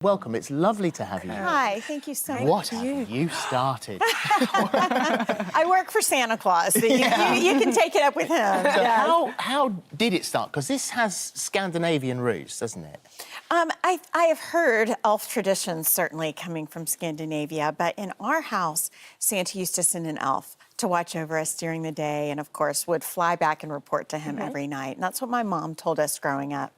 Welcome, it's lovely to have you here. Hi, thank you so much. What have you started? I work for Santa Claus, so you can take it up with him. So Yes. how did it start? Because this has Scandinavian roots, doesn't it? I have heard elf traditions certainly coming from Scandinavia, but in our house, Santa used to send an elf to watch over us during the day and, of course, would fly back and report to him every night. And that's what my mom told us growing up.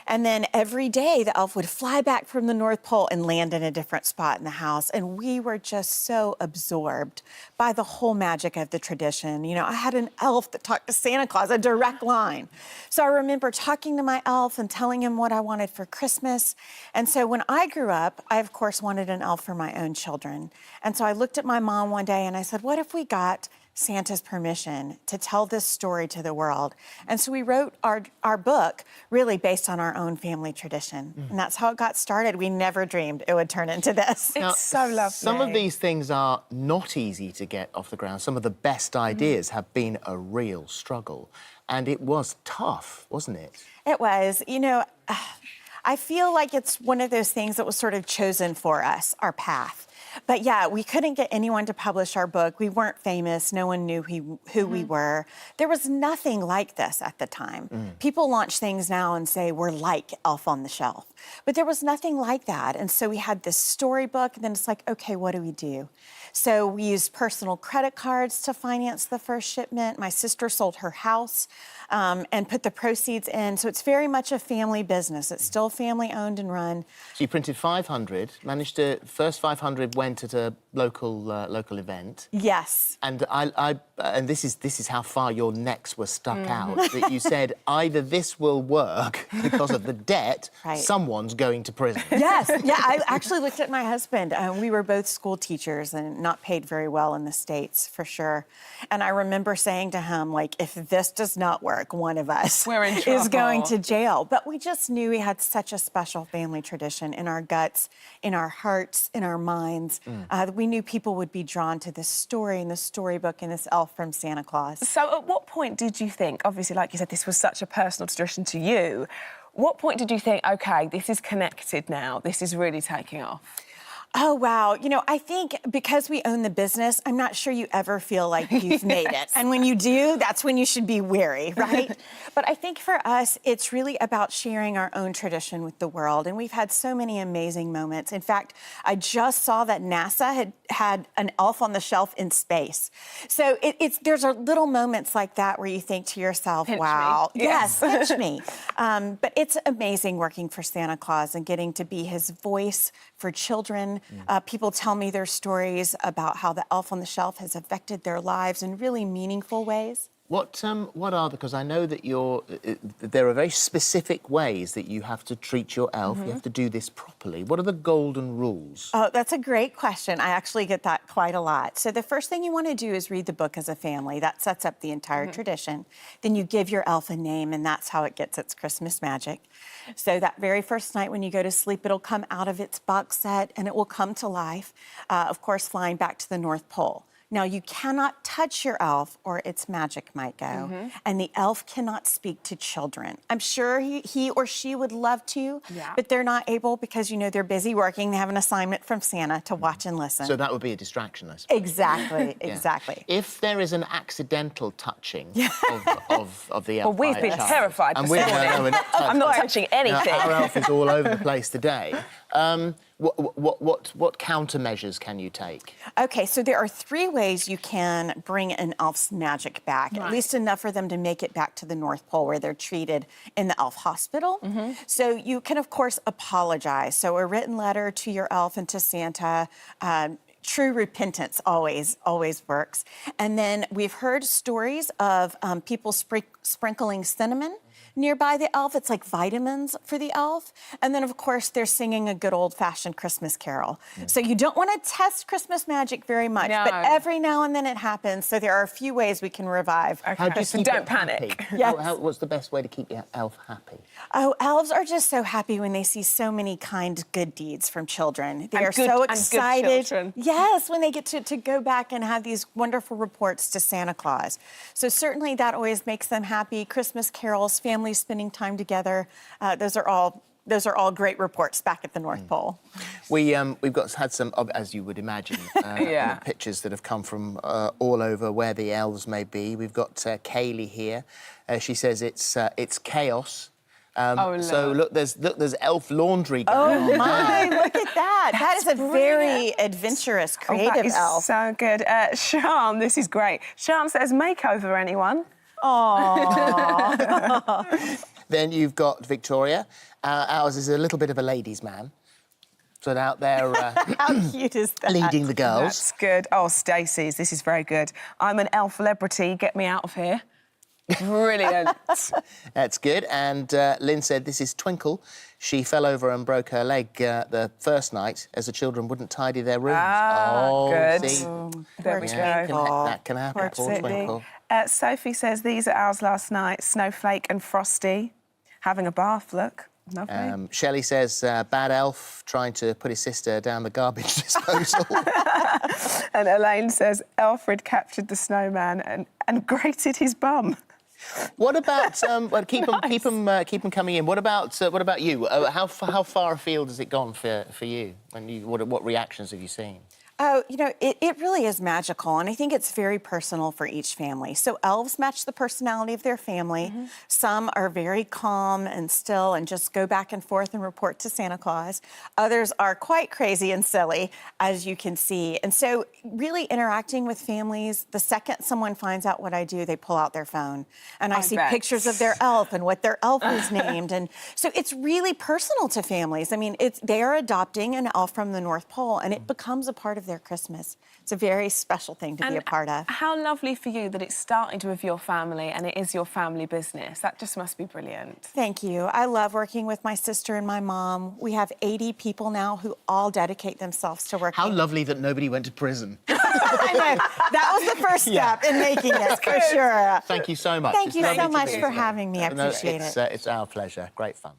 And then every day, the elf would fly back from the North Pole and land in a different spot in the house. And we were just so absorbed by the whole magic of the tradition. You know, I had an elf that talked to Santa Claus, a direct line. So I remember talking to my elf and telling him what I wanted for Christmas. And so when I grew up, I, of course, wanted an elf for my own children. And so I looked at my mom one day and I said, what if we got Santa's permission to tell this story to the world? And so we wrote our book really based on our own family tradition. And that's how it got started. We never dreamed it would turn into this. It's so lovely. Some of these things are not easy to get off the ground. Some of the best ideas have been a real struggle. And it was tough, wasn't it? It was. You know, I feel like it's one of those things that was sort of chosen for us, our path. But yeah, we couldn't get anyone to publish our book. We weren't famous. No one knew who we were. There was nothing like this at the time. People launch things now and say, we're like Elf on the Shelf. But there was nothing like that. And so we had this storybook, and then it's like, okay, what do we do? So we used personal credit cards to finance the first shipment. My sister sold her house and put the proceeds in. So it's very much a family business. It's still family owned and run. So you printed 500, managed to, first 500 went at a local event. Yes. And and this is how far your necks were stuck out, that you said, either this will work because of the debt, someone's going to prison. Yes, yeah, I actually looked at my husband. We were both school teachers and not paid very well in the States, for sure. And I remember saying to him, like, if this does not work, one of us is going to jail. But we just knew we had such a special family tradition in our guts, in our hearts, in our minds. We knew people would be drawn to this story and this storybook and this elf from Santa Claus. So at what point did you think, obviously, like you said, this was such a personal tradition to you, what point did you think, OK, this is connected now, this is really taking off? Oh, wow. You know, I think because we own the business, I'm not sure you ever feel like you've made it. And when you do, that's when you should be wary, right? But I think for us, it's really about sharing our own tradition with the world. And we've had so many amazing moments. In fact, I just saw that NASA had an elf on the shelf in space. So there's little moments like that where you think to yourself, pinch wow. Me. Yes, pinch me. But it's amazing working for Santa Claus and getting to be his voice for children. People tell me their stories about how the elf on the shelf has affected their lives in really meaningful ways. What are, because I know that there are very specific ways that you have to treat your elf, you have to do this properly. What are the golden rules? Oh, that's a great question. I actually get that quite a lot. So the first thing you want to do is read the book as a family. That sets up the entire tradition. Then you give your elf a name, and that's how it gets its Christmas magic. So that very first night when you go to sleep, it'll come out of its box set, and it will come to life, of course, flying back to the North Pole. Now, you cannot touch your elf or its magic might go, and the elf cannot speak to children. I'm sure he or she would love to, but they're not able because, you know, they're busy working. They have an assignment from Santa to watch and listen. So that would be a distraction, I suppose. Exactly, exactly. If there is an accidental touching of the elf, well, we've been terrified. And I'm not touching anything. Our elf is all over the place today. What countermeasures can you take? Okay, so there are 3 ways you can bring an elf's magic back, at least enough for them to make it back to the North Pole where they're treated in the elf hospital. So you can, of course, apologize. So a written letter to your elf and to Santa, true repentance always works. And then we've heard stories of people sprinkling cinnamon nearby the elf. It's like vitamins for the elf. And then, of course, they're singing a good old-fashioned Christmas carol. So you don't want to test Christmas magic very much, but every now and then it happens. So there are a few ways we can revive. How do you keep don't panic. What's the best way to keep your elf happy? Oh, elves are just so happy when they see so many kind, good deeds from children. They are so excited. Yes, when they get to go back and have these wonderful reports to Santa Claus. So certainly that always makes them happy. Christmas carols, families spending time together, those are all those are all great reports back at the North Pole. We've had some, as you would imagine, pictures that have come from all over where the elves may be. We've got Kaylee here. She says it's chaos. So look, there's elf laundry going on. Oh my, look at that. That is a very adventurous, creative elf. So good. Sharm, this is great. Sharm says, makeover, anyone? Aww. Then you've got Victoria. Ours is a little bit of a ladies' man. So out there... How cute is that? Leading the girls. That's good. Oh, Stacey's, this is very good. I'm an elf celebrity, get me out of here. Brilliant. That's good. And Lynn said, this is Twinkle. She fell over and broke her leg the first night as the children wouldn't tidy their rooms. Good. See? There we go. That can happen. Poor Twinkle. Sophie says, these are ours last night, Snowflake and Frosty. Having a bath, look. Lovely. Shelley says, bad elf trying to put his sister down the garbage disposal. And Elaine says, Alfred captured the snowman and grated his bum. What about keep them coming in? What about you? How far afield has it gone for you? What reactions have you seen? Oh, you know, it really is magical, and I think it's very personal for each family. So elves match the personality of their family. Some are very calm and still and just go back and forth and report to Santa Claus. Others are quite crazy and silly, as you can see. And so really interacting with families, the second someone finds out what I do, they pull out their phone. And I see pictures of their elf and what their elf is named. And so it's really personal to families. I mean, they are adopting an elf from the North Pole, and it becomes a part of their Christmas. It's a very special thing to be a part of. How lovely for you that it's starting to with your family and it is your family business. That just must be brilliant. Thank you. I love working with my sister and my mom. We have 80 people now who all dedicate themselves to working. How lovely that nobody went to prison. I know. That was the first step in making it, for sure. Thank you so much. Thank you so much for having me. I appreciate it. It's our pleasure. Great fun.